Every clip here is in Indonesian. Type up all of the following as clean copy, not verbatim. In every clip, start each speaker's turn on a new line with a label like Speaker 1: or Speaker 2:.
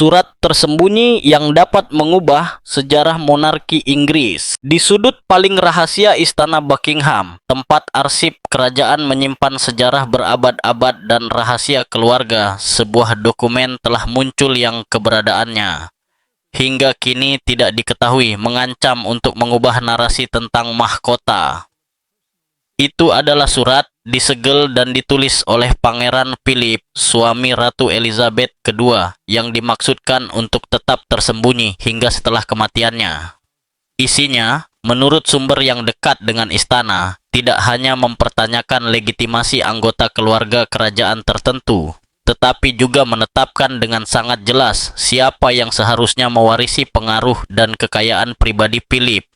Speaker 1: Surat tersembunyi yang dapat mengubah sejarah monarki Inggris. Di sudut paling rahasia Istana Buckingham, tempat arsip kerajaan menyimpan sejarah berabad-abad dan rahasia keluarga, sebuah dokumen telah muncul yang keberadaannya hingga kini tidak diketahui mengancam untuk mengubah narasi tentang mahkota. Itu adalah surat disegel dan ditulis oleh Pangeran Philip, suami Ratu Elizabeth II, yang dimaksudkan untuk tetap tersembunyi hingga setelah kematiannya. Isinya, menurut sumber yang dekat dengan istana, tidak hanya mempertanyakan legitimasi anggota keluarga kerajaan tertentu, tetapi juga menetapkan dengan sangat jelas siapa yang seharusnya mewarisi pengaruh dan kekayaan pribadi Philip,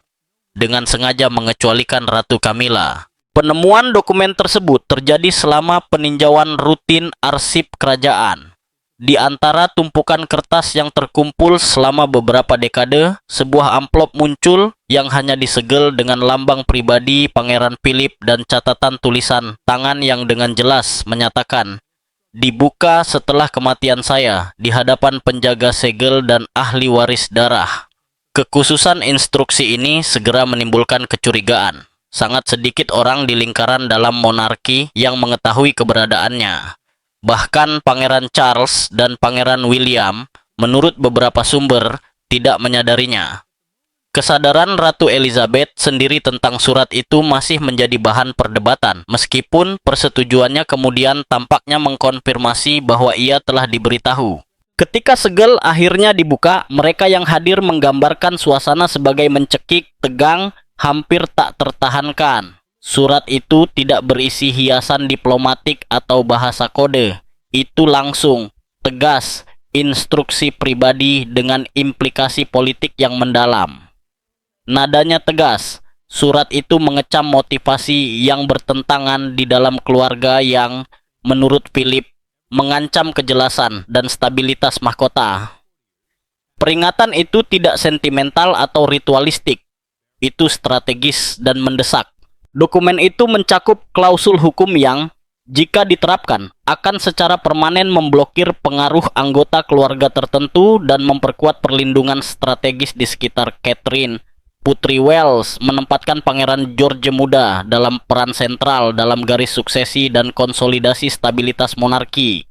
Speaker 1: dengan sengaja mengecualikan Ratu Camilla. Penemuan dokumen tersebut terjadi selama peninjauan rutin arsip kerajaan. Di antara tumpukan kertas yang terkumpul selama beberapa dekade, sebuah amplop muncul yang hanya disegel dengan lambang pribadi Pangeran Philip dan catatan tulisan tangan yang dengan jelas menyatakan, "Dibuka setelah kematian saya di hadapan penjaga segel dan ahli waris darah." Kekhususan instruksi ini segera menimbulkan kecurigaan. Sangat sedikit orang di lingkaran dalam monarki yang mengetahui keberadaannya. Bahkan Pangeran Charles dan Pangeran William, menurut beberapa sumber, tidak menyadarinya. Kesadaran Ratu Elizabeth sendiri tentang surat itu masih menjadi bahan perdebatan, meskipun persetujuannya kemudian tampaknya mengkonfirmasi bahwa ia telah diberitahu. Ketika segel akhirnya dibuka, mereka yang hadir menggambarkan suasana sebagai mencekik, tegang, hampir tak tertahankan. Surat itu tidak berisi hiasan diplomatik atau bahasa kode. Itu langsung, tegas, instruksi pribadi dengan implikasi politik yang mendalam. Nadanya tegas. Surat itu mengecam motivasi yang bertentangan di dalam keluarga yang, menurut Philip, mengancam kejelasan dan stabilitas mahkota. Peringatan itu tidak sentimental atau ritualistik. Itu strategis dan mendesak. Dokumen itu mencakup klausul hukum yang, jika diterapkan, akan secara permanen memblokir pengaruh anggota keluarga tertentu dan memperkuat perlindungan strategis di sekitar Catherine, Putri Wales, menempatkan Pangeran George Muda dalam peran sentral dalam garis suksesi dan konsolidasi stabilitas monarki.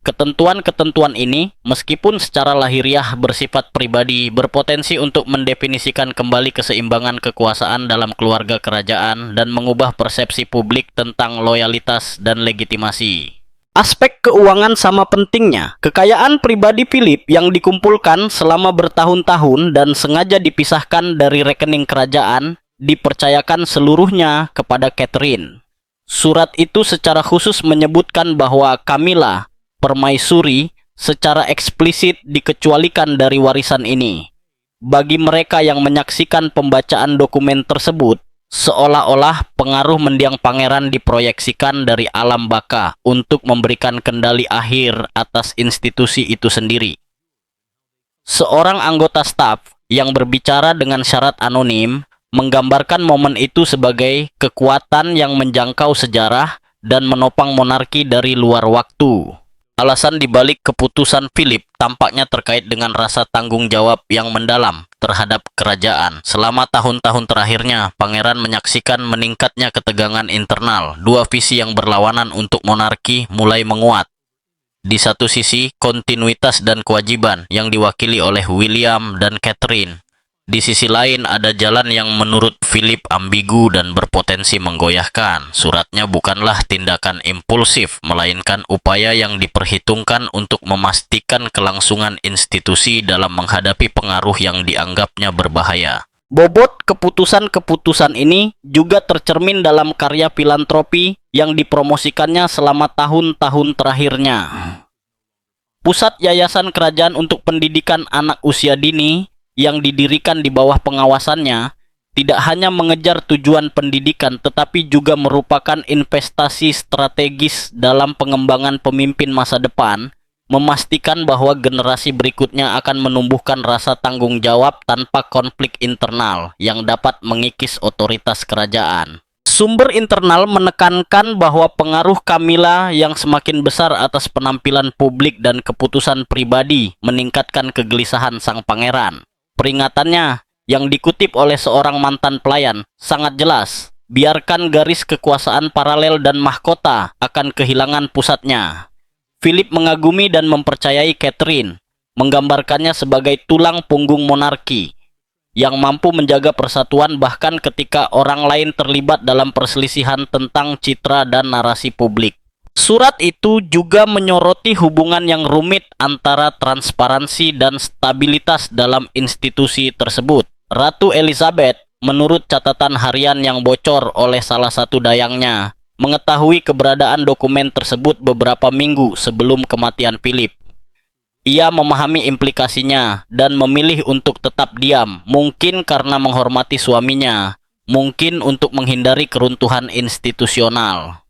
Speaker 1: Ketentuan-ketentuan ini, meskipun secara lahiriah bersifat pribadi, berpotensi untuk mendefinisikan kembali keseimbangan kekuasaan dalam keluarga kerajaan dan mengubah persepsi publik tentang loyalitas dan legitimasi. Aspek keuangan sama pentingnya. Kekayaan pribadi Philip yang dikumpulkan selama bertahun-tahun dan sengaja dipisahkan dari rekening kerajaan, dipercayakan seluruhnya kepada Catherine. Surat itu secara khusus menyebutkan bahwa Camilla, permaisuri, secara eksplisit dikecualikan dari warisan ini. Bagi mereka yang menyaksikan pembacaan dokumen tersebut, seolah-olah pengaruh mendiang pangeran diproyeksikan dari alam baka untuk memberikan kendali akhir atas institusi itu sendiri. Seorang anggota staf yang berbicara dengan syarat anonim menggambarkan momen itu sebagai kekuatan yang menjangkau sejarah dan menopang monarki dari luar waktu. Alasan dibalik keputusan Philip tampaknya terkait dengan rasa tanggung jawab yang mendalam terhadap kerajaan. Selama tahun-tahun terakhirnya, pangeran menyaksikan meningkatnya ketegangan internal. Dua visi yang berlawanan untuk monarki mulai menguat. Di satu sisi, kontinuitas dan kewajiban yang diwakili oleh William dan Catherine. Di sisi lain, ada jalan yang menurut Philip ambigu dan berpotensi menggoyahkan. Suratnya bukanlah tindakan impulsif, melainkan upaya yang diperhitungkan untuk memastikan kelangsungan institusi dalam menghadapi pengaruh yang dianggapnya berbahaya. Bobot keputusan-keputusan ini juga tercermin dalam karya filantropi yang dipromosikannya selama tahun-tahun terakhirnya. Pusat Yayasan Kerajaan untuk Pendidikan Anak Usia Dini yang didirikan di bawah pengawasannya tidak hanya mengejar tujuan pendidikan tetapi juga merupakan investasi strategis dalam pengembangan pemimpin masa depan, memastikan bahwa generasi berikutnya akan menumbuhkan rasa tanggung jawab tanpa konflik internal yang dapat mengikis otoritas kerajaan. Sumber internal menekankan bahwa pengaruh Camilla yang semakin besar atas penampilan publik dan keputusan pribadi meningkatkan kegelisahan sang pangeran. Peringatannya yang dikutip oleh seorang mantan pelayan sangat jelas, biarkan garis kekuasaan paralel dan mahkota akan kehilangan pusatnya. Philip mengagumi dan mempercayai Catherine, menggambarkannya sebagai tulang punggung monarki yang mampu menjaga persatuan bahkan ketika orang lain terlibat dalam perselisihan tentang citra dan narasi publik. Surat itu juga menyoroti hubungan yang rumit antara transparansi dan stabilitas dalam institusi tersebut. Ratu Elizabeth, menurut catatan harian yang bocor oleh salah satu dayangnya, mengetahui keberadaan dokumen tersebut beberapa minggu sebelum kematian Philip. Ia memahami implikasinya dan memilih untuk tetap diam, mungkin karena menghormati suaminya, mungkin untuk menghindari keruntuhan institusional.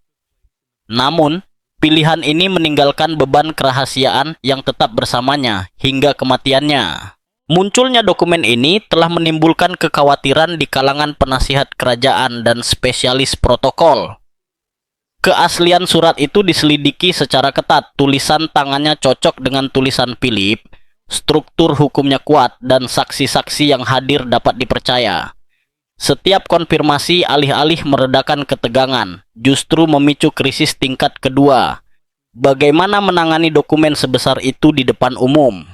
Speaker 1: Namun, pilihan ini meninggalkan beban kerahasiaan yang tetap bersamanya hingga kematiannya. Munculnya dokumen ini telah menimbulkan kekhawatiran di kalangan penasihat kerajaan dan spesialis protokol. Keaslian surat itu diselidiki secara ketat, tulisan tangannya cocok dengan tulisan Philip, struktur hukumnya kuat, dan saksi-saksi yang hadir dapat dipercaya. Setiap konfirmasi alih-alih meredakan ketegangan, justru memicu krisis tingkat kedua. Bagaimana menangani dokumen sebesar itu di depan umum?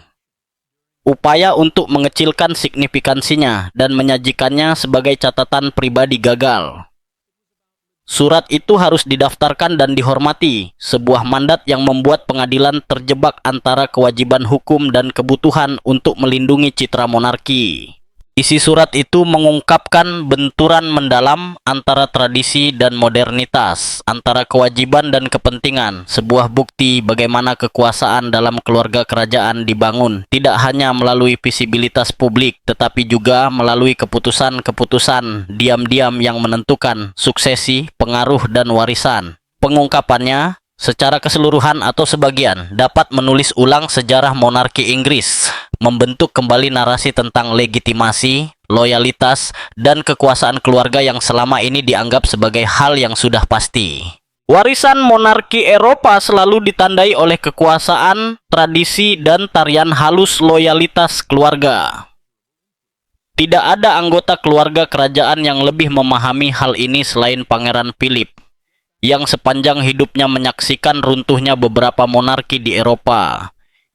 Speaker 1: Upaya untuk mengecilkan signifikansinya dan menyajikannya sebagai catatan pribadi gagal. Surat itu harus didaftarkan dan dihormati, sebuah mandat yang membuat pengadilan terjebak antara kewajiban hukum dan kebutuhan untuk melindungi citra monarki. Isi surat itu mengungkapkan benturan mendalam antara tradisi dan modernitas, antara kewajiban dan kepentingan, sebuah bukti bagaimana kekuasaan dalam keluarga kerajaan dibangun, tidak hanya melalui visibilitas publik, tetapi juga melalui keputusan-keputusan diam-diam yang menentukan suksesi, pengaruh, dan warisan. Pengungkapannya, secara keseluruhan atau sebagian, dapat menulis ulang sejarah monarki Inggris, membentuk kembali narasi tentang legitimasi, loyalitas, dan kekuasaan keluarga yang selama ini dianggap sebagai hal yang sudah pasti. Warisan monarki Eropa selalu ditandai oleh kekuasaan, tradisi, dan tarian halus loyalitas keluarga. Tidak ada anggota keluarga kerajaan yang lebih memahami hal ini selain Pangeran Philip, yang sepanjang hidupnya menyaksikan runtuhnya beberapa monarki di Eropa.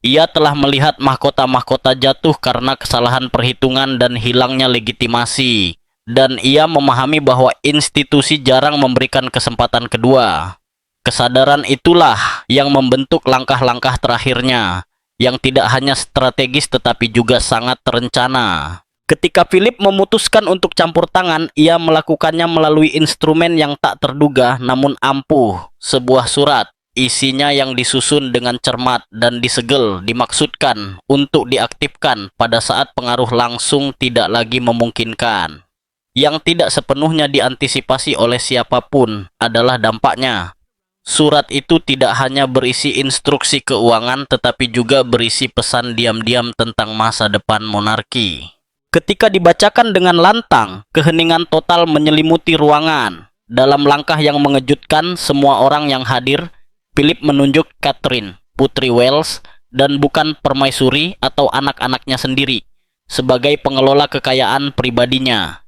Speaker 1: Ia telah melihat mahkota-mahkota jatuh karena kesalahan perhitungan dan hilangnya legitimasi, dan ia memahami bahwa institusi jarang memberikan kesempatan kedua. Kesadaran itulah yang membentuk langkah-langkah terakhirnya, yang tidak hanya strategis tetapi juga sangat terencana. Ketika Philip memutuskan untuk campur tangan, ia melakukannya melalui instrumen yang tak terduga namun ampuh, sebuah surat. Isinya yang disusun dengan cermat dan disegel dimaksudkan untuk diaktifkan pada saat pengaruh langsung tidak lagi memungkinkan. Yang tidak sepenuhnya diantisipasi oleh siapapun adalah dampaknya. Surat itu tidak hanya berisi instruksi keuangan tetapi juga berisi pesan diam-diam tentang masa depan monarki. Ketika dibacakan dengan lantang, keheningan total menyelimuti ruangan. Dalam langkah yang mengejutkan semua orang yang hadir, Philip menunjuk Catherine, Putri Wales, dan bukan permaisuri atau anak-anaknya sendiri, sebagai pengelola kekayaan pribadinya.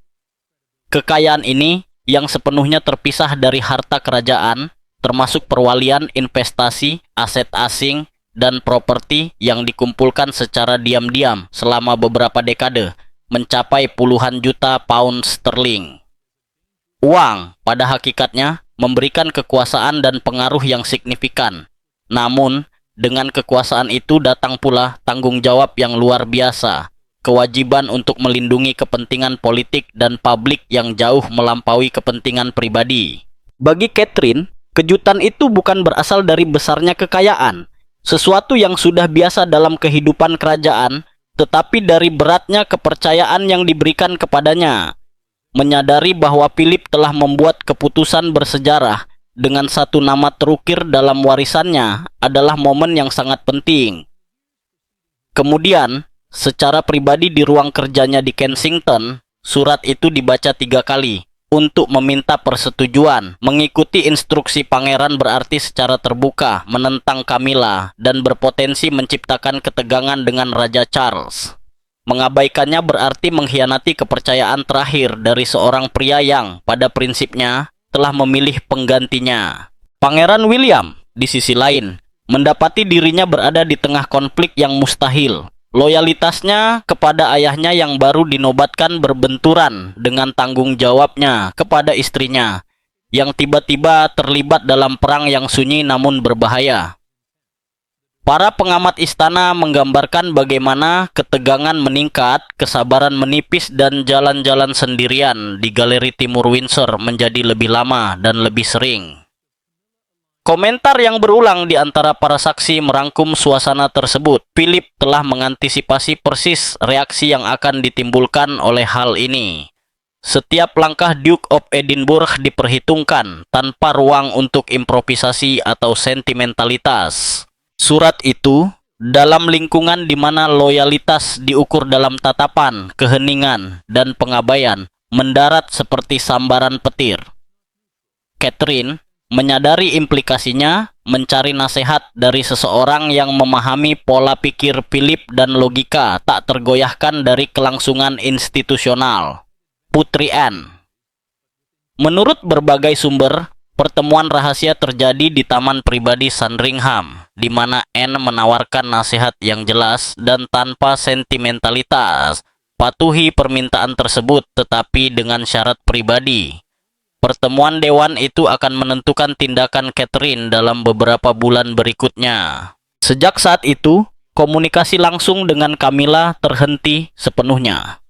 Speaker 1: Kekayaan ini yang sepenuhnya terpisah dari harta kerajaan, termasuk perwalian, investasi, aset asing, dan properti yang dikumpulkan secara diam-diam selama beberapa dekade, mencapai puluhan juta pound sterling. Uang, pada hakikatnya, memberikan kekuasaan dan pengaruh yang signifikan. Namun, dengan kekuasaan itu datang pula tanggung jawab yang luar biasa, kewajiban untuk melindungi kepentingan politik dan publik yang jauh melampaui kepentingan pribadi. Bagi Catherine, kejutan itu bukan berasal dari besarnya kekayaan, sesuatu yang sudah biasa dalam kehidupan kerajaan, tetapi dari beratnya kepercayaan yang diberikan kepadanya. Menyadari bahwa Philip telah membuat keputusan bersejarah dengan satu nama terukir dalam warisannya adalah momen yang sangat penting. Kemudian, secara pribadi di ruang kerjanya di Kensington, surat itu dibaca 3 kali, untuk meminta persetujuan. Mengikuti instruksi pangeran berarti secara terbuka menentang Camilla dan berpotensi menciptakan ketegangan dengan Raja Charles. Mengabaikannya berarti mengkhianati kepercayaan terakhir dari seorang pria yang, pada prinsipnya, telah memilih penggantinya. Pangeran William, di sisi lain, mendapati dirinya berada di tengah konflik yang mustahil. Loyalitasnya kepada ayahnya yang baru dinobatkan berbenturan dengan tanggung jawabnya kepada istrinya, yang tiba-tiba terlibat dalam perang yang sunyi namun berbahaya. Para pengamat istana menggambarkan bagaimana ketegangan meningkat, kesabaran menipis, dan jalan-jalan sendirian di Galeri Timur Windsor menjadi lebih lama dan lebih sering. Komentar yang berulang di antara para saksi merangkum suasana tersebut. Philip telah mengantisipasi persis reaksi yang akan ditimbulkan oleh hal ini. Setiap langkah Duke of Edinburgh diperhitungkan tanpa ruang untuk improvisasi atau sentimentalitas. Surat itu, dalam lingkungan di mana loyalitas diukur dalam tatapan, keheningan, dan pengabaian, mendarat seperti sambaran petir. Catherine menyadari implikasinya, mencari nasihat dari seseorang yang memahami pola pikir Philip dan logika tak tergoyahkan dari kelangsungan institusional. Putri Anne. Menurut berbagai sumber, pertemuan rahasia terjadi di taman pribadi Sandringham, di mana Anne menawarkan nasihat yang jelas dan tanpa sentimentalitas. Patuhi permintaan tersebut tetapi dengan syarat pribadi. Pertemuan dewan itu akan menentukan tindakan Catherine dalam beberapa bulan berikutnya. Sejak saat itu, komunikasi langsung dengan Camilla terhenti sepenuhnya.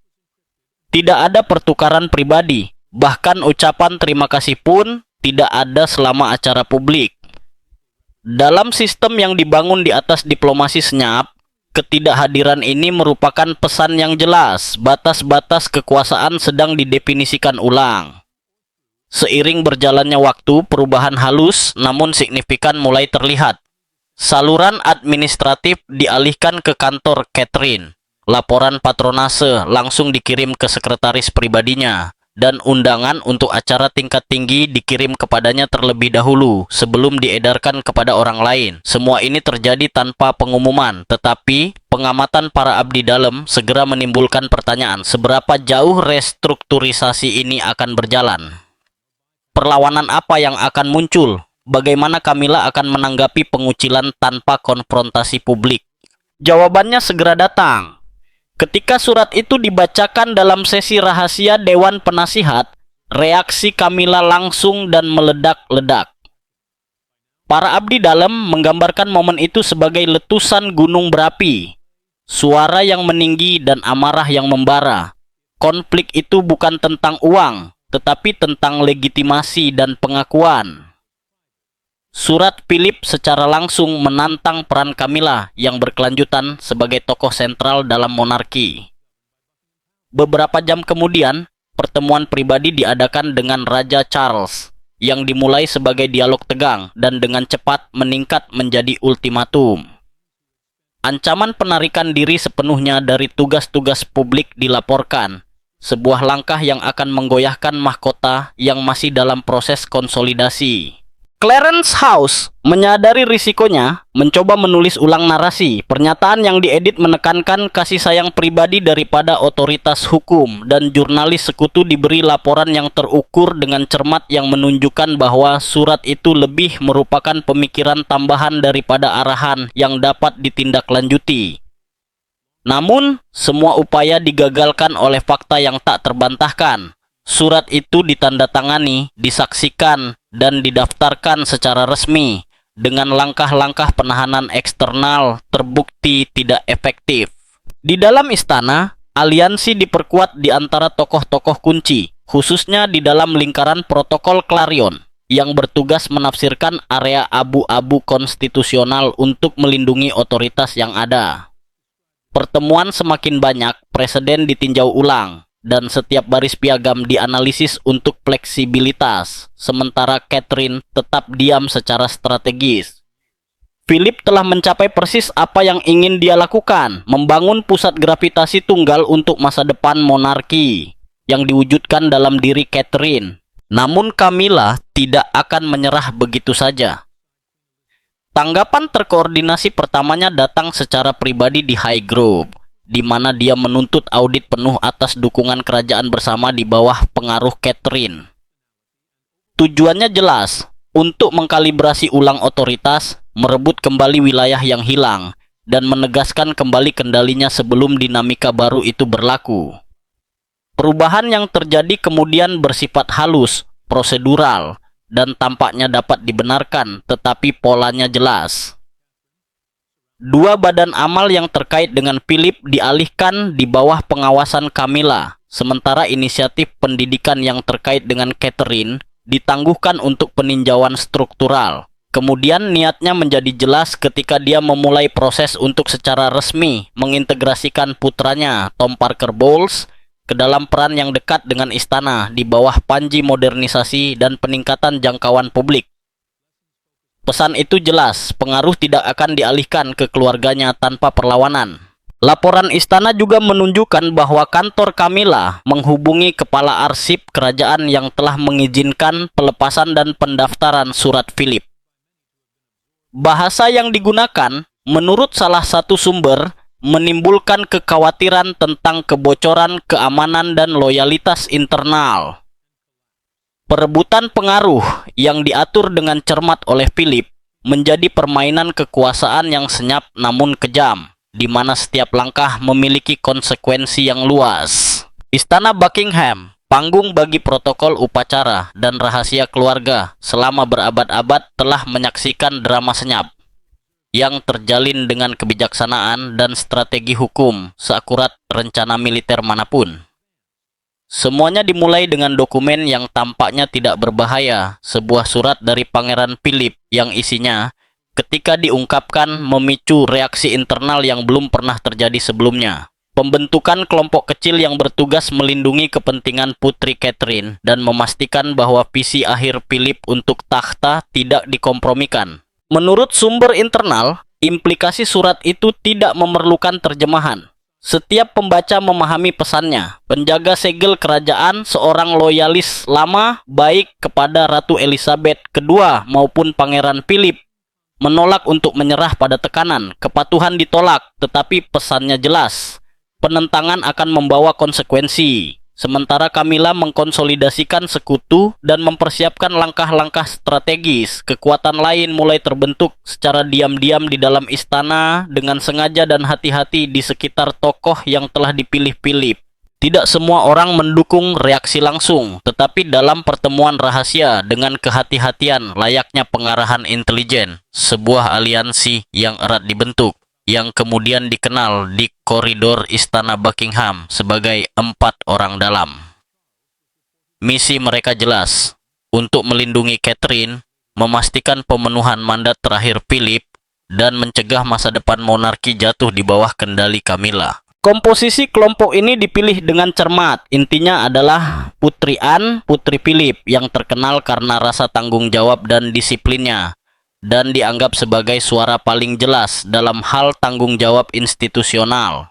Speaker 1: Tidak ada pertukaran pribadi, bahkan ucapan terima kasih pun tidak ada selama acara publik. Dalam sistem yang dibangun di atas diplomasi senyap, ketidakhadiran ini merupakan pesan yang jelas, batas-batas kekuasaan sedang didefinisikan ulang. Seiring berjalannya waktu, perubahan halus namun signifikan mulai terlihat. Saluran administratif dialihkan ke kantor Catherine. Laporan patronase langsung dikirim ke sekretaris pribadinya. Dan undangan untuk acara tingkat tinggi dikirim kepadanya terlebih dahulu sebelum diedarkan kepada orang lain. Semua ini terjadi tanpa pengumuman, tetapi pengamatan para abdi dalam segera menimbulkan pertanyaan, seberapa jauh restrukturisasi ini akan berjalan? Perlawanan apa yang akan muncul? Bagaimana Camilla akan menanggapi pengucilan tanpa konfrontasi publik? Jawabannya segera datang. Ketika surat itu dibacakan dalam sesi rahasia Dewan Penasihat, reaksi Camilla langsung dan meledak-ledak. Para abdi dalam menggambarkan momen itu sebagai letusan gunung berapi, suara yang meninggi dan amarah yang membara. Konflik itu bukan tentang uang, tetapi tentang legitimasi dan pengakuan. Surat Philip secara langsung menantang peran Camilla yang berkelanjutan sebagai tokoh sentral dalam monarki. Beberapa jam kemudian, pertemuan pribadi diadakan dengan Raja Charles, yang dimulai sebagai dialog tegang dan dengan cepat meningkat menjadi ultimatum. Ancaman penarikan diri sepenuhnya dari tugas-tugas publik dilaporkan, sebuah langkah yang akan menggoyahkan mahkota yang masih dalam proses konsolidasi. Clarence House menyadari risikonya, mencoba menulis ulang narasi. Pernyataan yang diedit menekankan kasih sayang pribadi daripada otoritas hukum, dan jurnalis sekutu diberi laporan yang terukur dengan cermat yang menunjukkan bahwa surat itu lebih merupakan pemikiran tambahan daripada arahan yang dapat ditindaklanjuti. Namun, semua upaya digagalkan oleh fakta yang tak terbantahkan. Surat itu ditandatangani, disaksikan, dan didaftarkan secara resmi dengan langkah-langkah penahanan eksternal terbukti tidak efektif. Di dalam istana, aliansi diperkuat di antara tokoh-tokoh kunci, khususnya di dalam lingkaran protokol Clarion, yang bertugas menafsirkan area abu-abu konstitusional untuk melindungi otoritas yang ada. Pertemuan semakin banyak, presiden ditinjau ulang, dan setiap baris piagam dianalisis untuk fleksibilitas, sementara Catherine tetap diam secara strategis. Philip telah mencapai persis apa yang ingin dia lakukan, membangun pusat gravitasi tunggal untuk masa depan monarki. yang diwujudkan dalam diri Catherine. Namun Camilla tidak akan menyerah begitu saja. Tanggapan terkoordinasi pertamanya datang secara pribadi di Highgrove, di mana dia menuntut audit penuh atas dukungan kerajaan bersama di bawah pengaruh Catherine. Tujuannya jelas, untuk mengkalibrasi ulang otoritas, merebut kembali wilayah yang hilang, dan menegaskan kembali kendalinya sebelum dinamika baru itu berlaku. Perubahan yang terjadi kemudian bersifat halus, prosedural, dan tampaknya dapat dibenarkan, tetapi polanya jelas. Dua badan amal yang terkait dengan Philip dialihkan di bawah pengawasan Camilla, sementara inisiatif pendidikan yang terkait dengan Catherine ditangguhkan untuk peninjauan struktural. Kemudian niatnya menjadi jelas ketika dia memulai proses untuk secara resmi mengintegrasikan putranya, Tom Parker Bowles, ke dalam peran yang dekat dengan istana di bawah panji modernisasi dan peningkatan jangkauan publik. Pesan itu jelas, pengaruh tidak akan dialihkan ke keluarganya tanpa perlawanan. Laporan istana juga menunjukkan bahwa kantor Camilla menghubungi kepala arsip kerajaan yang telah mengizinkan pelepasan dan pendaftaran surat Philip. Bahasa yang digunakan, menurut salah satu sumber, menimbulkan kekhawatiran tentang kebocoran keamanan dan loyalitas internal. Perebutan pengaruh yang diatur dengan cermat oleh Philip menjadi permainan kekuasaan yang senyap namun kejam, di mana setiap langkah memiliki konsekuensi yang luas. Istana Buckingham, panggung bagi protokol upacara dan rahasia keluarga selama berabad-abad, telah menyaksikan drama senyap yang terjalin dengan kebijaksanaan dan strategi hukum seakurat rencana militer manapun. Semuanya dimulai dengan dokumen yang tampaknya tidak berbahaya, sebuah surat dari Pangeran Philip yang isinya, ketika diungkapkan, memicu reaksi internal yang belum pernah terjadi sebelumnya. Pembentukan kelompok kecil yang bertugas melindungi kepentingan Putri Catherine dan memastikan bahwa visi akhir Philip untuk takhta tidak dikompromikan. Menurut sumber internal, implikasi surat itu tidak memerlukan terjemahan. Setiap pembaca memahami pesannya. Penjaga segel kerajaan, seorang loyalis lama, baik kepada Ratu Elizabeth II maupun Pangeran Philip, menolak untuk menyerah pada tekanan. Kepatuhan ditolak, tetapi pesannya jelas. Penentangan akan membawa konsekuensi. Sementara Camilla mengkonsolidasikan sekutu dan mempersiapkan langkah-langkah strategis, kekuatan lain mulai terbentuk secara diam-diam di dalam istana dengan sengaja dan hati-hati di sekitar tokoh yang telah dipilih Philip. Tidak semua orang mendukung reaksi langsung, tetapi dalam pertemuan rahasia dengan kehati-hatian layaknya pengarahan intelijen, sebuah aliansi yang erat dibentuk, yang kemudian dikenal di koridor Istana Buckingham sebagai 4 orang dalam. Misi mereka jelas, untuk melindungi Catherine, memastikan pemenuhan mandat terakhir Philip, dan mencegah masa depan monarki jatuh di bawah kendali Camilla. Komposisi kelompok ini dipilih dengan cermat. Intinya adalah Putri Anne, Putri Philip, yang terkenal karena rasa tanggung jawab dan disiplinnya, dan dianggap sebagai suara paling jelas dalam hal tanggung jawab institusional.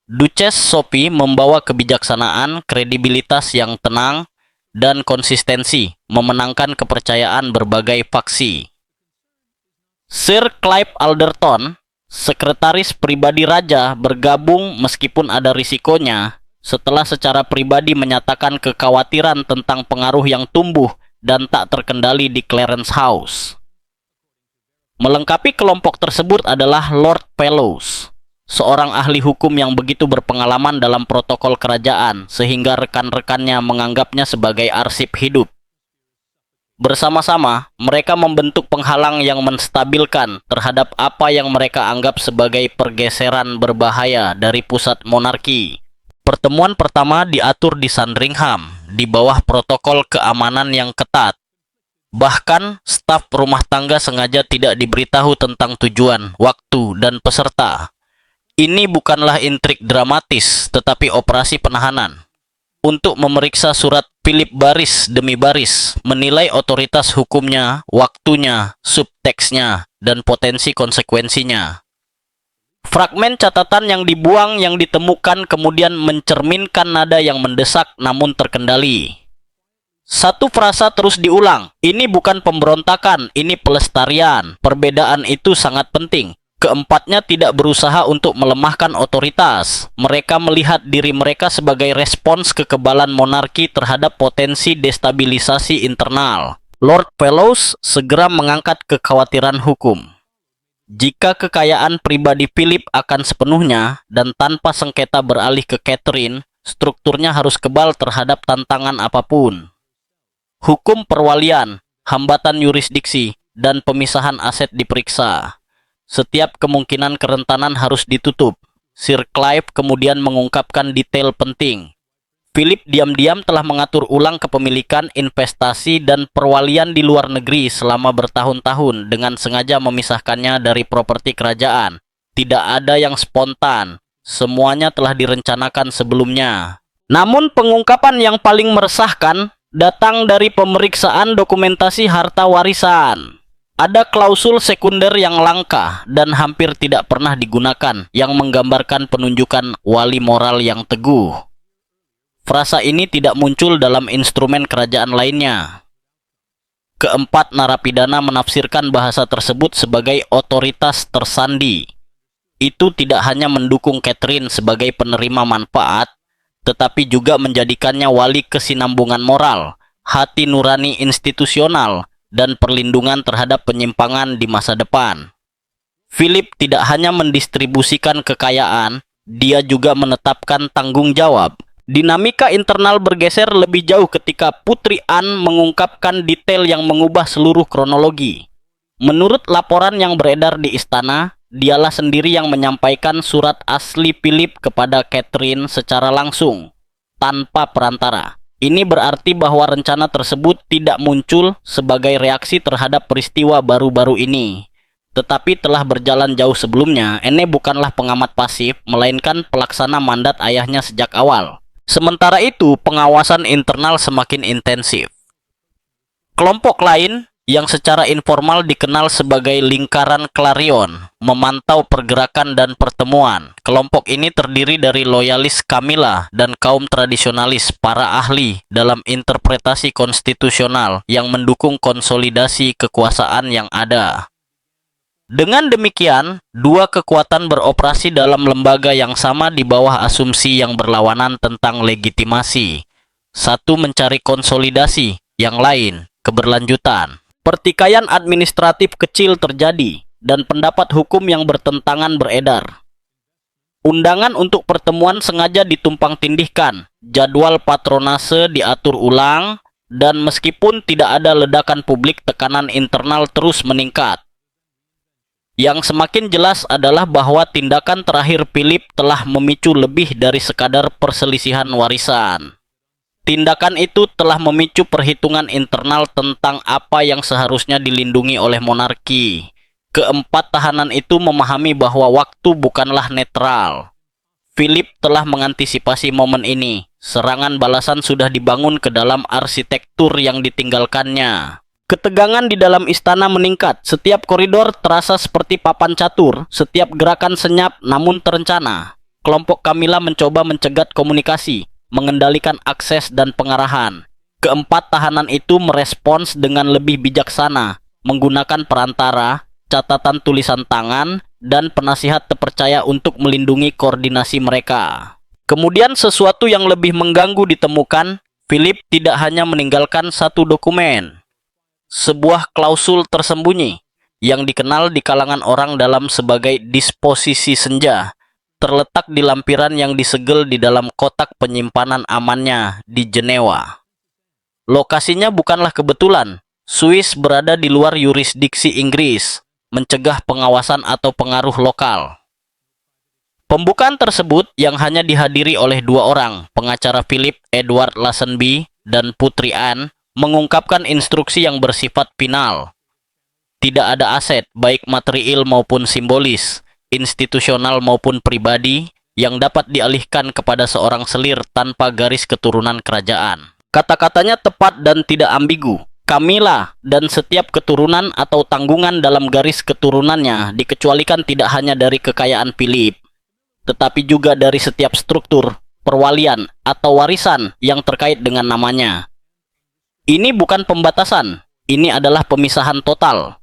Speaker 1: Duchess Sophie membawa kebijaksanaan, kredibilitas yang tenang, dan konsistensi, memenangkan kepercayaan berbagai faksi. Sir Clive Alderton, sekretaris pribadi raja, bergabung meskipun ada risikonya, setelah secara pribadi menyatakan kekhawatiran tentang pengaruh yang tumbuh dan tak terkendali di Clarence House. Melengkapi kelompok tersebut adalah Lord Fellows, seorang ahli hukum yang begitu berpengalaman dalam protokol kerajaan sehingga rekan-rekannya menganggapnya sebagai arsip hidup. Bersama-sama, mereka membentuk penghalang yang menstabilkan terhadap apa yang mereka anggap sebagai pergeseran berbahaya dari pusat monarki. Pertemuan pertama diatur di Sandringham, di bawah protokol keamanan yang ketat. Bahkan, staf rumah tangga sengaja tidak diberitahu tentang tujuan, waktu, dan peserta. Ini bukanlah intrik dramatis, tetapi operasi penahanan. Untuk memeriksa surat Philip baris demi baris, menilai otoritas hukumnya, waktunya, subteksnya, dan potensi konsekuensinya. Fragmen catatan yang dibuang yang ditemukan kemudian mencerminkan nada yang mendesak namun terkendali. Satu frasa terus diulang, ini bukan pemberontakan, ini pelestarian. Perbedaan itu sangat penting. Keempatnya tidak berusaha untuk melemahkan otoritas. Mereka melihat diri mereka sebagai respons kekebalan monarki terhadap potensi destabilisasi internal. Lord Fellows segera mengangkat kekhawatiran hukum. Jika kekayaan pribadi Philip akan sepenuhnya dan tanpa sengketa beralih ke Catherine, strukturnya harus kebal terhadap tantangan apapun. Hukum perwalian, hambatan yurisdiksi, dan pemisahan aset diperiksa. Setiap kemungkinan kerentanan harus ditutup. Sir Clive kemudian mengungkapkan detail penting. Philip diam-diam telah mengatur ulang kepemilikan, investasi, dan perwalian di luar negeri selama bertahun-tahun dengan sengaja memisahkannya dari properti kerajaan. Tidak ada yang spontan, semuanya telah direncanakan sebelumnya. Namun pengungkapan yang paling meresahkan datang dari pemeriksaan dokumentasi harta warisan. Ada klausul sekunder yang langka dan hampir tidak pernah digunakan yang menggambarkan penunjukan wali moral yang teguh. Frasa ini tidak muncul dalam instrumen kerajaan lainnya. Keempat narapidana menafsirkan bahasa tersebut sebagai otoritas tersandi. Itu tidak hanya mendukung Catherine sebagai penerima manfaat, tetapi juga menjadikannya wali kesinambungan moral, hati nurani institusional, dan perlindungan terhadap penyimpangan di masa depan. Philip tidak hanya mendistribusikan kekayaan, dia juga menetapkan tanggung jawab. Dinamika internal bergeser lebih jauh ketika Putri Anne mengungkapkan detail yang mengubah seluruh kronologi. Menurut laporan yang beredar di istana, dialah sendiri yang menyampaikan surat asli Philip kepada Catherine secara langsung, tanpa perantara. Ini berarti bahwa rencana tersebut tidak muncul sebagai reaksi terhadap peristiwa baru-baru ini, tetapi telah berjalan jauh sebelumnya. Ene bukanlah pengamat pasif, melainkan pelaksana mandat ayahnya sejak awal. Sementara itu, pengawasan internal semakin intensif. Kelompok lain yang secara informal dikenal sebagai lingkaran Clarion memantau pergerakan dan pertemuan. Kelompok ini terdiri dari loyalis Camilla dan kaum tradisionalis, para ahli dalam interpretasi konstitusional yang mendukung konsolidasi kekuasaan yang ada. Dengan demikian, dua kekuatan beroperasi dalam lembaga yang sama di bawah asumsi yang berlawanan tentang legitimasi. Satu mencari konsolidasi, yang lain keberlanjutan. Pertikaian administratif kecil terjadi, dan pendapat hukum yang bertentangan beredar. Undangan untuk pertemuan sengaja ditumpang tindihkan, jadwal patronase diatur ulang, dan meskipun tidak ada ledakan publik, tekanan internal terus meningkat. Yang semakin jelas adalah bahwa tindakan terakhir Philip telah memicu lebih dari sekadar perselisihan warisan. Tindakan itu telah memicu perhitungan internal tentang apa yang seharusnya dilindungi oleh monarki. Keempat tahanan itu memahami bahwa waktu bukanlah netral. Philip telah mengantisipasi momen ini. Serangan balasan sudah dibangun ke dalam arsitektur yang ditinggalkannya. Ketegangan di dalam istana meningkat. Setiap koridor terasa seperti papan catur. Setiap gerakan senyap namun terencana. Kelompok Camilla mencoba mencegat komunikasi, mengendalikan akses dan pengarahan. Keempat tahanan itu merespons dengan lebih bijaksana, menggunakan perantara, catatan tulisan tangan, dan penasihat terpercaya untuk melindungi koordinasi mereka. Kemudian sesuatu yang lebih mengganggu ditemukan. Philip tidak hanya meninggalkan satu dokumen, sebuah klausul tersembunyi yang dikenal di kalangan orang dalam sebagai disposisi senja, terletak di lampiran yang disegel di dalam kotak penyimpanan amannya di Jenewa. Lokasinya bukanlah kebetulan. Swiss berada di luar yurisdiksi Inggris, mencegah pengawasan atau pengaruh lokal. Pembukaan tersebut yang hanya dihadiri oleh dua orang, pengacara Philip Edward Lazenby dan Putri Anne, mengungkapkan instruksi yang bersifat final. Tidak ada aset, baik material maupun simbolis, institusional maupun pribadi, yang dapat dialihkan kepada seorang selir tanpa garis keturunan kerajaan. Kata-katanya tepat dan tidak ambigu. Camilla dan setiap keturunan atau tanggungan dalam garis keturunannya dikecualikan tidak hanya dari kekayaan Philip, tetapi juga dari setiap struktur, perwalian, atau warisan yang terkait dengan namanya. Ini bukan pembatasan, ini adalah pemisahan total.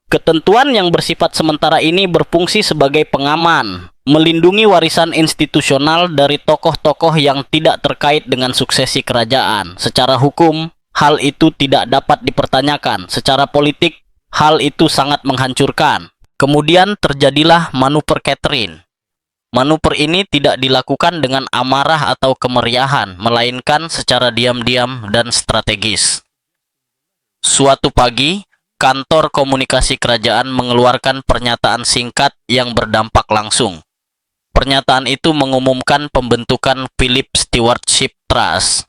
Speaker 1: Ketentuan yang bersifat sementara ini berfungsi sebagai pengaman, melindungi warisan institusional dari tokoh-tokoh yang tidak terkait dengan suksesi kerajaan. Secara hukum, hal itu tidak dapat dipertanyakan. Secara politik, hal itu sangat menghancurkan. Kemudian terjadilah manuver Catherine. Manuver ini tidak dilakukan dengan amarah atau kemeriahan, melainkan secara diam-diam dan strategis. Suatu pagi, kantor komunikasi kerajaan mengeluarkan pernyataan singkat yang berdampak langsung. Pernyataan itu mengumumkan pembentukan Philip Stewardship Trust,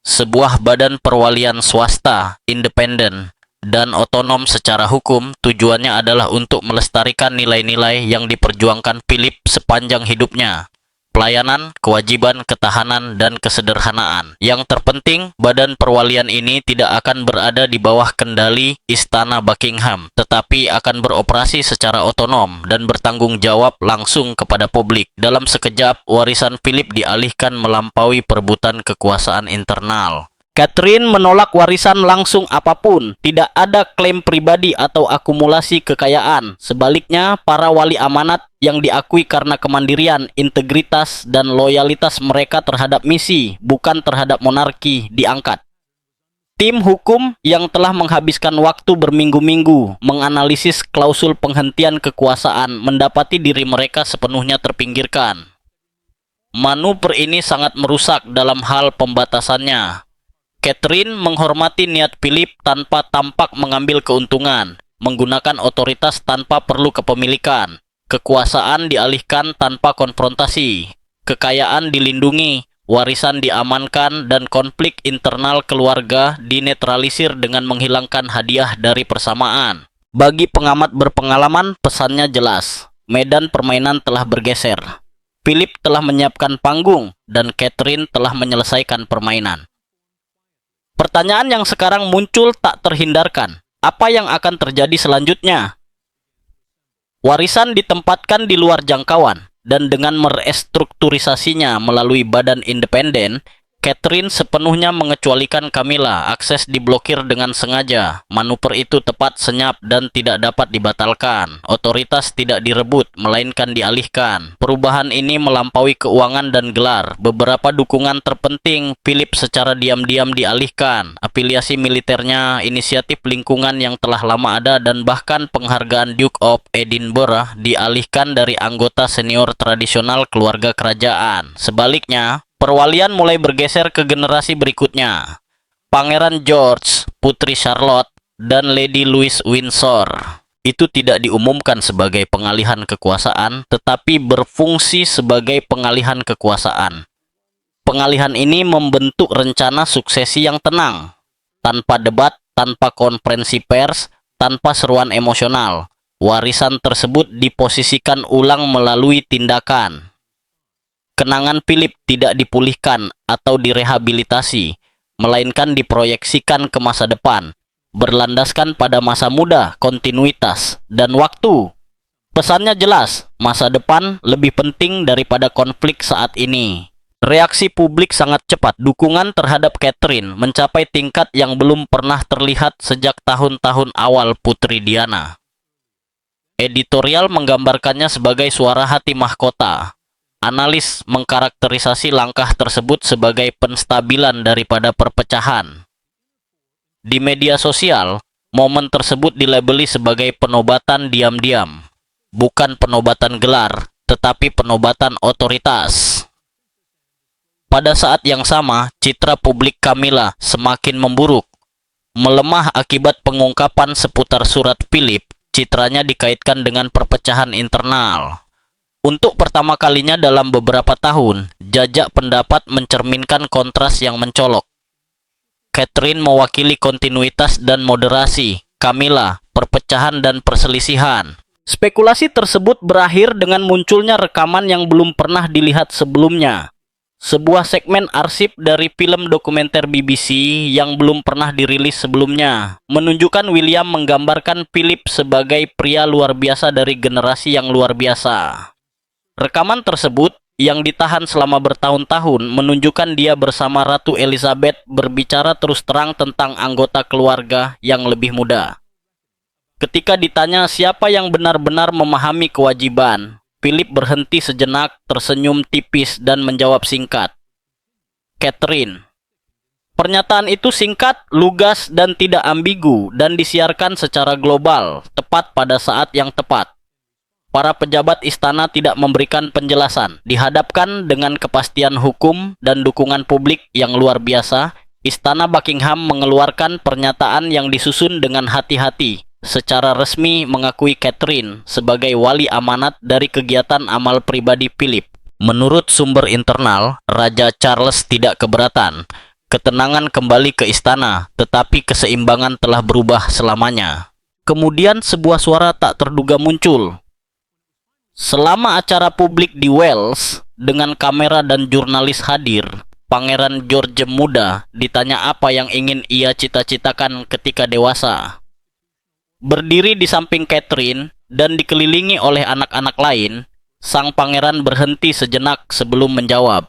Speaker 1: sebuah badan perwalian swasta, independen, dan otonom secara hukum. Tujuannya adalah untuk melestarikan nilai-nilai yang diperjuangkan Philip sepanjang hidupnya. Pelayanan, kewajiban, ketahanan, dan kesederhanaan. Yang terpenting, badan perwalian ini tidak akan berada di bawah kendali Istana Buckingham, tetapi akan beroperasi secara otonom dan bertanggung jawab langsung kepada publik. Dalam sekejap, warisan Philip dialihkan melampaui perebutan kekuasaan internal. Catherine menolak warisan langsung apapun, tidak ada klaim pribadi atau akumulasi kekayaan. Sebaliknya, para wali amanat yang diakui karena kemandirian, integritas, dan loyalitas mereka terhadap misi, bukan terhadap monarki, diangkat. Tim hukum yang telah menghabiskan waktu berminggu-minggu menganalisis klausul penghentian kekuasaan mendapati diri mereka sepenuhnya terpinggirkan. Manuver ini sangat merusak dalam hal pembatasannya. Catherine menghormati niat Philip tanpa tampak mengambil keuntungan, menggunakan otoritas tanpa perlu kepemilikan, kekuasaan dialihkan tanpa konfrontasi, kekayaan dilindungi, warisan diamankan, dan konflik internal keluarga dinetralisir dengan menghilangkan hadiah dari persamaan. Bagi pengamat berpengalaman, pesannya jelas. Medan permainan telah bergeser. Philip telah menyiapkan panggung, dan Catherine telah menyelesaikan permainan. Pertanyaan yang sekarang muncul tak terhindarkan. Apa yang akan terjadi selanjutnya? Warisan ditempatkan di luar jangkauan, dan dengan merestrukturisasinya melalui badan independen, Catherine sepenuhnya mengecualikan Camilla. Akses diblokir dengan sengaja. Manuver itu tepat, senyap, dan tidak dapat dibatalkan. Otoritas tidak direbut, melainkan dialihkan. Perubahan ini melampaui keuangan dan gelar. Beberapa dukungan terpenting Philip secara diam-diam dialihkan. Afiliasi militernya, inisiatif lingkungan yang telah lama ada, dan bahkan penghargaan Duke of Edinburgh dialihkan dari anggota senior tradisional keluarga kerajaan. Sebaliknya, perwalian mulai bergeser ke generasi berikutnya. Pangeran George, Putri Charlotte, dan Lady Louise Windsor. Itu tidak diumumkan sebagai pengalihan kekuasaan, tetapi berfungsi sebagai pengalihan kekuasaan. Pengalihan ini membentuk rencana suksesi yang tenang, tanpa debat, tanpa konferensi pers, tanpa seruan emosional. Warisan tersebut diposisikan ulang melalui tindakan. Kenangan Philip tidak dipulihkan atau direhabilitasi, melainkan diproyeksikan ke masa depan, berlandaskan pada masa muda, kontinuitas, dan waktu. Pesannya jelas, masa depan lebih penting daripada konflik saat ini. Reaksi publik sangat cepat. Dukungan terhadap Catherine mencapai tingkat yang belum pernah terlihat sejak tahun-tahun awal Putri Diana. Editorial menggambarkannya sebagai suara hati mahkota. Analis mengkarakterisasi langkah tersebut sebagai penstabilan daripada perpecahan. Di media sosial, momen tersebut dilabeli sebagai penobatan diam-diam. Bukan penobatan gelar, tetapi penobatan otoritas. Pada saat yang sama, citra publik Camilla semakin memburuk. Melemah akibat pengungkapan seputar surat Philip, citranya dikaitkan dengan perpecahan internal. Untuk pertama kalinya dalam beberapa tahun, jajak pendapat mencerminkan kontras yang mencolok. Catherine mewakili kontinuitas dan moderasi, Camilla, perpecahan dan perselisihan. Spekulasi tersebut berakhir dengan munculnya rekaman yang belum pernah dilihat sebelumnya. sebuah segmen arsip dari film dokumenter BBC yang belum pernah dirilis sebelumnya, menunjukkan William menggambarkan Philip sebagai pria luar biasa dari generasi yang luar biasa. Rekaman tersebut, yang ditahan selama bertahun-tahun, menunjukkan dia bersama Ratu Elizabeth berbicara terus terang tentang anggota keluarga yang lebih muda. Ketika ditanya siapa yang benar-benar memahami kewajiban, Philip berhenti sejenak, tersenyum tipis, dan menjawab singkat, "Catherine." Pernyataan itu singkat, lugas, dan tidak ambigu, dan disiarkan secara global, tepat pada saat yang tepat. Para pejabat istana tidak memberikan penjelasan. Dihadapkan dengan kepastian hukum dan dukungan publik yang luar biasa, Istana Buckingham mengeluarkan pernyataan yang disusun dengan hati-hati, secara resmi mengakui Catherine sebagai wali amanat dari kegiatan amal pribadi Philip. Menurut sumber internal, Raja Charles tidak keberatan. Ketenangan kembali ke istana, tetapi keseimbangan telah berubah selamanya. Kemudian sebuah suara tak terduga muncul. Selama acara publik di Wales, dengan kamera dan jurnalis hadir, Pangeran George muda ditanya apa yang ingin ia cita-citakan ketika dewasa. Berdiri di samping Catherine dan dikelilingi oleh anak-anak lain, sang pangeran berhenti sejenak sebelum menjawab.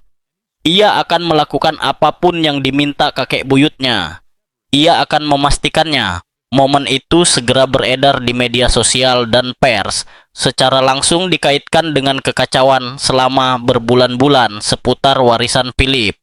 Speaker 1: Ia akan melakukan apapun yang diminta kakek buyutnya. Ia akan memastikannya. Momen itu segera beredar di media sosial dan pers, secara langsung dikaitkan dengan kekacauan selama berbulan-bulan seputar warisan Philip.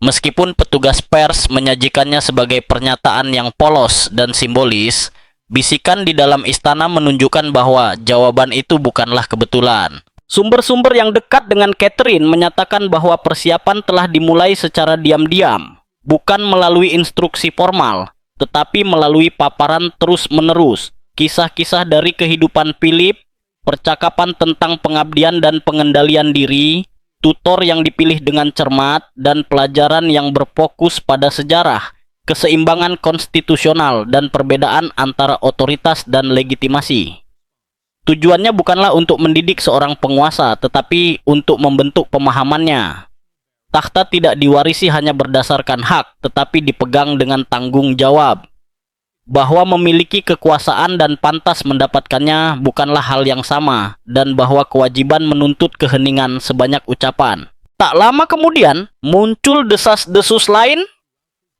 Speaker 1: Meskipun petugas pers menyajikannya sebagai pernyataan yang polos dan simbolis, bisikan di dalam istana menunjukkan bahwa jawaban itu bukanlah kebetulan. Sumber-sumber yang dekat dengan Catherine menyatakan bahwa persiapan telah dimulai secara diam-diam, bukan melalui instruksi formal, tetapi melalui paparan terus-menerus, kisah-kisah dari kehidupan Philip, percakapan tentang pengabdian dan pengendalian diri, tutor yang dipilih dengan cermat, dan pelajaran yang berfokus pada sejarah, keseimbangan konstitusional, dan perbedaan antara otoritas dan legitimasi. Tujuannya bukanlah untuk mendidik seorang penguasa, tetapi untuk membentuk pemahamannya. Takhta tidak diwarisi hanya berdasarkan hak, tetapi dipegang dengan tanggung jawab. Bahwa memiliki kekuasaan dan pantas mendapatkannya bukanlah hal yang sama, dan bahwa kewajiban menuntut keheningan sebanyak ucapan. Tak lama kemudian, muncul desas-desus lain.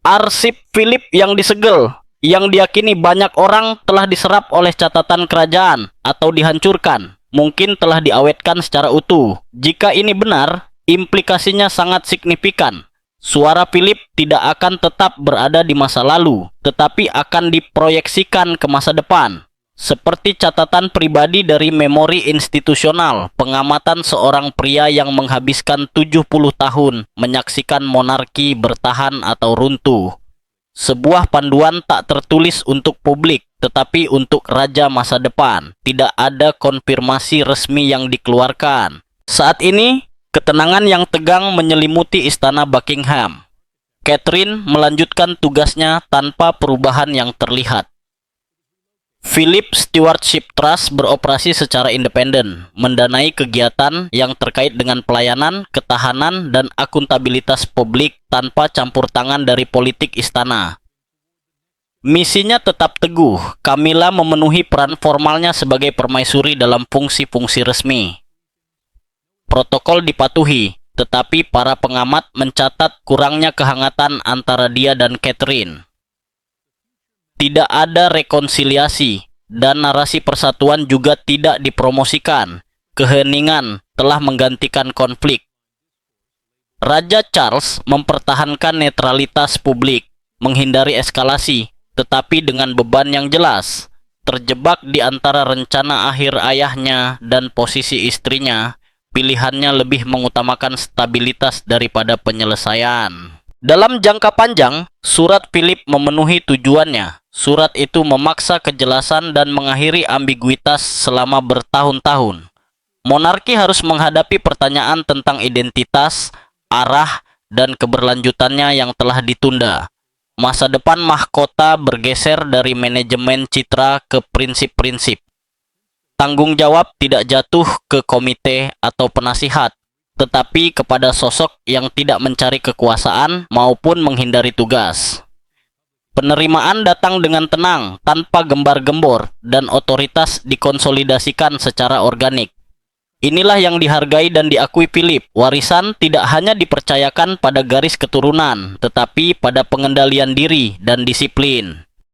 Speaker 1: Arsip Philip yang disegel, yang diyakini banyak orang telah diserap oleh catatan kerajaan atau dihancurkan, mungkin telah diawetkan secara utuh. Jika ini benar, implikasinya sangat signifikan. Suara Philip tidak akan tetap berada di masa lalu, tetapi akan diproyeksikan ke masa depan. Seperti catatan pribadi dari memori institusional, pengamatan seorang pria yang menghabiskan 70 tahun menyaksikan monarki bertahan atau runtuh. Sebuah panduan tak tertulis untuk publik, tetapi untuk raja masa depan. Tidak ada konfirmasi resmi yang dikeluarkan. Saat ini, ketenangan yang tegang menyelimuti istana Buckingham. Catherine melanjutkan tugasnya tanpa perubahan yang terlihat. Philip Stewardship Trust beroperasi secara independen, mendanai kegiatan yang terkait dengan pelayanan, ketahanan, dan akuntabilitas publik tanpa campur tangan dari politik istana. Misinya tetap teguh. Camilla memenuhi peran formalnya sebagai permaisuri dalam fungsi-fungsi resmi. Protokol dipatuhi, tetapi para pengamat mencatat kurangnya kehangatan antara dia dan Catherine. Tidak ada rekonsiliasi, dan narasi persatuan juga tidak dipromosikan. Keheningan telah menggantikan konflik. Raja Charles mempertahankan netralitas publik, menghindari eskalasi, tetapi dengan beban yang jelas. Terjebak di antara rencana akhir ayahnya dan posisi istrinya, pilihannya lebih mengutamakan stabilitas daripada penyelesaian. Dalam jangka panjang, surat Philip memenuhi tujuannya. Surat itu memaksa kejelasan dan mengakhiri ambiguitas selama bertahun-tahun. Monarki harus menghadapi pertanyaan tentang identitas, arah, dan keberlanjutannya yang telah ditunda. Masa depan mahkota bergeser dari manajemen citra ke prinsip-prinsip. Tanggung jawab tidak jatuh ke komite atau penasihat, tetapi kepada sosok yang tidak mencari kekuasaan maupun menghindari tugas. Penerimaan datang dengan tenang, tanpa gembar-gembor, dan otoritas dikonsolidasikan secara organik. Inilah yang dihargai dan diakui Philip. Warisan tidak hanya dipercayakan pada garis keturunan, tetapi pada pengendalian diri dan disiplin.